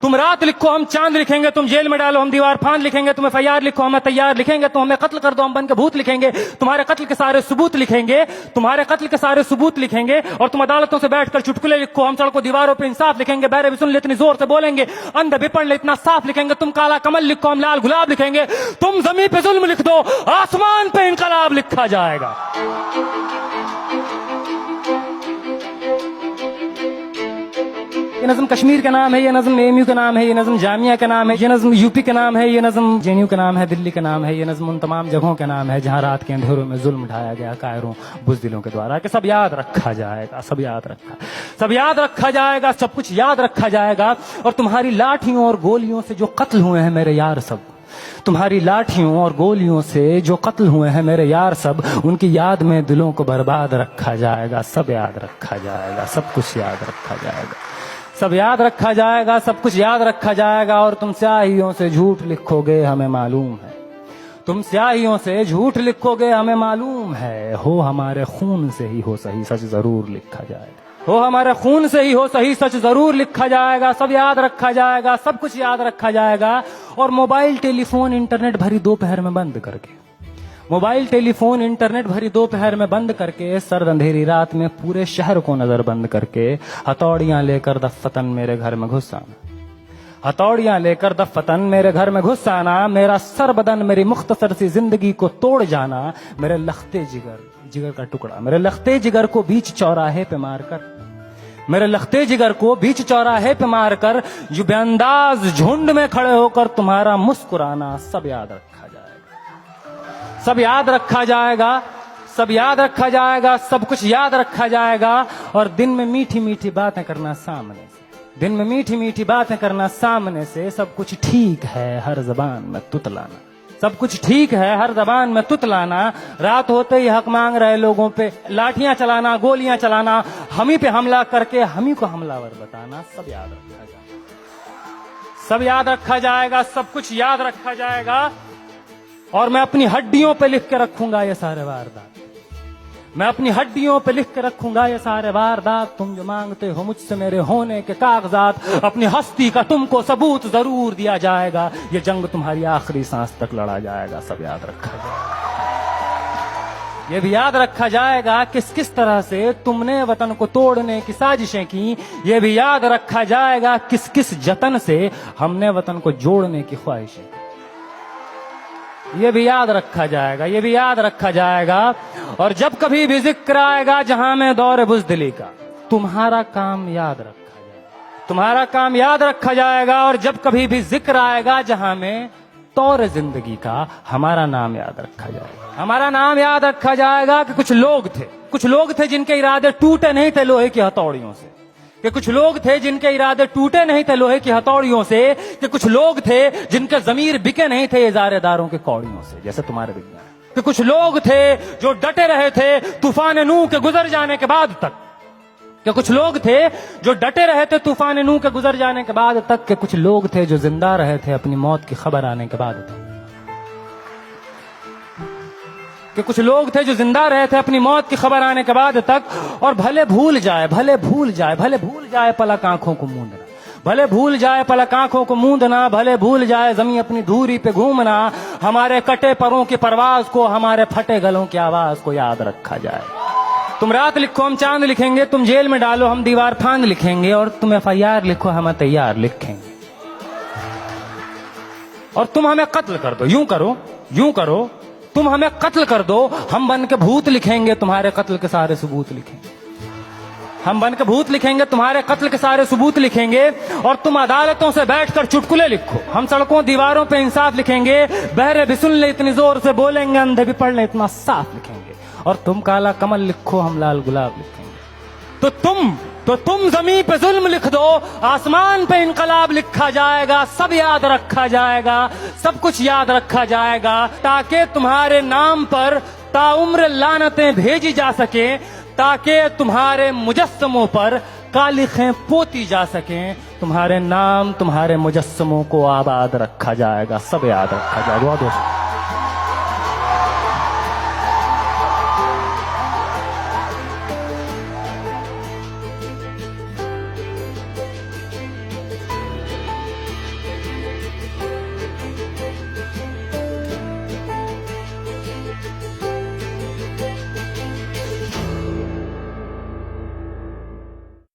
तुम रात लिखो हम चांद लिखेंगे, तुम जेल में डालो हम दीवार फांद लिखेंगे, तुम FIR लिखो हमें तैयार लिखेंगे, तुम हमें कत्ल कर दो हम बन के भूत लिखेंगे, तुम्हारे कत्ल के सारे सबूत लिखेंगे, तुम्हारे कत्ल के सारे सबूत लिखेंगे। और तुम अदालतों से बैठकर चुटकुले लिखो, हम सड़कों दीवारों पे इंसाफ लिखेंगे, बहरे भी सुन ले इतनी जोर से बोलेंगे, अंधे भी पढ़ ले इतना साफ लिखेंगे, तुम काला कमल लिखो हम लाल गुलाब लिखेंगे, तुम जमीन पे जुल्म लिख दो आसमान पे इनकलाब लिखा जाएगा। ये नज़्म कश्मीर का नाम है, ये नज़्म AMU का नाम है, ये नज़्म जामिया का नाम है, ये नज़्म UP का नाम है, ये नज़्म JNU का नाम है, दिल्ली का नाम है, ये नज़्म उन तमाम जगहों का नाम है जहां रात के अंधेरों में जुल्म ढाया गया कायरों बुज़दिलों के द्वारा। कि सब याद रखा जाएगा, सब याद रखा जाएगा, सब कुछ याद रखा जाएगा। और तुम्हारी लाठियों और गोलियों से जो कत्ल हुए हैं मेरे यार सब, तुम्हारी लाठियों और गोलियों से जो कत्ल हुए हैं मेरे यार सब, उनकी याद में दिलों को बर्बाद रखा जाएगा। सब याद रखा जाएगा, सब कुछ याद रखा जाएगा, सब याद रखा जाएगा, सब कुछ याद रखा जाएगा। और तुम स्याहियों से झूठ लिखोगे हमें मालूम है, तुम स्याहियों से झूठ लिखोगे हमें मालूम है, हो हमारे खून से ही हो सही सच जरूर लिखा जाएगा, हो हमारे खून से ही हो सही सच जरूर लिखा जाएगा। सब याद रखा जाएगा, सब कुछ याद रखा जाएगा। और मोबाइल टेलीफोन इंटरनेट भरी दोपहर में बंद करके, मोबाइल टेलीफोन इंटरनेट भरी दोपहर में बंद करके, सर्द अंधेरी रात में पूरे शहर को नजर बंद करके, हथौड़ियां लेकर दफ्फतन मेरे घर में घुस आना, हथौड़ियां लेकर दफ्फतन मेरे घर में घुस आना, मेरा सर बदन मेरी मुख्तसर सी जिंदगी को तोड़ जाना, मेरे लखते जिगर का टुकड़ा, मेरे लखते जिगर को बीच चौराहे पे मारकर, मेरे लखते जिगर को बीच चौराहे पे मारकर, जो बेअंदाज झुंड में खड़े होकर तुम्हारा मुस्कुराना, सब याद रखा जाएगा, सब याद रखा जाएगा, सब याद रखा जाएगा, सब कुछ याद रखा जाएगा। और दिन में मीठी मीठी बातें करना सामने से, दिन में मीठी मीठी बातें करना सामने से, सब कुछ ठीक है हर जबान में तुतलाना, सब कुछ ठीक है हर जबान में तुतलाना, रात होते ही हक मांग रहे लोगों पे लाठियां चलाना, गोलियां चलाना, हम ही पे हमला करके हम ही को हमलावर बताना, सब याद रखा जाएगा, सब याद रखा जाएगा, सब कुछ याद रखा जाएगा। और मैं अपनी हड्डियों पे लिख के रखूंगा ये सारे वारदात, मैं अपनी हड्डियों पे लिख के रखूंगा ये सारे वारदात। तुम जो मांगते हो मुझसे मेरे होने के कागजात, अपनी हस्ती का तुमको सबूत जरूर दिया जाएगा, ये जंग तुम्हारी आखिरी सांस तक लड़ा जाएगा। सब याद रखा जाएगा, ये भी याद रखा जाएगा किस किस तरह से तुमने वतन को तोड़ने की साजिशें की, ये भी याद रखा जाएगा किस किस जतन से हमने वतन को जोड़ने की ख्वाहिशें, ये भी याद रखा जाएगा, ये भी याद रखा जाएगा। और जब कभी भी जिक्र आएगा जहां में दौर बुज़दिली का, तुम्हारा काम याद रखा जाएगा, तुम्हारा काम याद रखा जाएगा। और जब कभी भी जिक्र आएगा जहां में तौर जिंदगी का, हमारा नाम याद रखा जाएगा, हमारा नाम याद रखा जाएगा। कि कुछ लोग थे जिनके इरादे टूटे नहीं थे लोहे की हथौड़ियों से, कि कुछ लोग थे जिनके इरादे टूटे नहीं थे लोहे की हथौड़ियों से, कि कुछ लोग थे जिनके जमीर बिके नहीं थे इजारेदारों के कौड़ियों से, जैसे तुम्हारे विज्ञान। कि कुछ लोग थे जो डटे रहे थे तूफान नूह के गुजर जाने के बाद तक, कि कुछ लोग थे जो डटे रहे थे तूफान नूह के गुजर जाने के बाद तक, के कुछ लोग थे जो जिंदा रहे थे अपनी मौत की खबर आने के बाद तक, कि कुछ लोग थे जो जिंदा रहे थे अपनी मौत की खबर आने के बाद तक। और भले भूल जाए पलक आंखों को मूंदना, भले भूल जाए पलक आंखों को मूंदना, भले भूल जाए जमीन अपनी धूरी पे घूमना, हमारे कटे परों की परवाज को, हमारे फटे गलों की आवाज को याद रखा जाए। तुम रात लिखो हम चांद लिखेंगे, तुम जेल में डालो हम दीवार फांद लिखेंगे, और तुम FIR लिखो हम तैयार लिखेंगे। और तुम हमें कत्ल कर दो, यूं करो तुम हमें कत्ल कर दो, हम बन के भूत लिखेंगे, तुम्हारे कत्ल के सारे सबूत लिखेंगे, हम बन के भूत लिखेंगे, तुम्हारे कत्ल के सारे सबूत लिखेंगे। और तुम अदालतों से बैठकर चुटकुले लिखो, हम सड़कों दीवारों पे इंसाफ लिखेंगे, बहरे भी सुन ले इतनी जोर से बोलेंगे, अंधे भी पढ़ ले इतना साफ लिखेंगे। और तुम काला कमल लिखो हम लाल गुलाब लिखेंगे। तो तुम जमीन पे जुल्म लिख दो, आसमान पे इनकलाब लिखा जाएगा। सब याद रखा जाएगा, सब कुछ याद रखा जाएगा, ताकि तुम्हारे नाम पर ताउम्र लानतें भेजी जा सके, ताकि तुम्हारे मुजस्समों पर कालिखें पोती जा सकें, तुम्हारे नाम तुम्हारे मुजस्समों को आबाद रखा जाएगा। सब याद रखा जाएगा। बहुत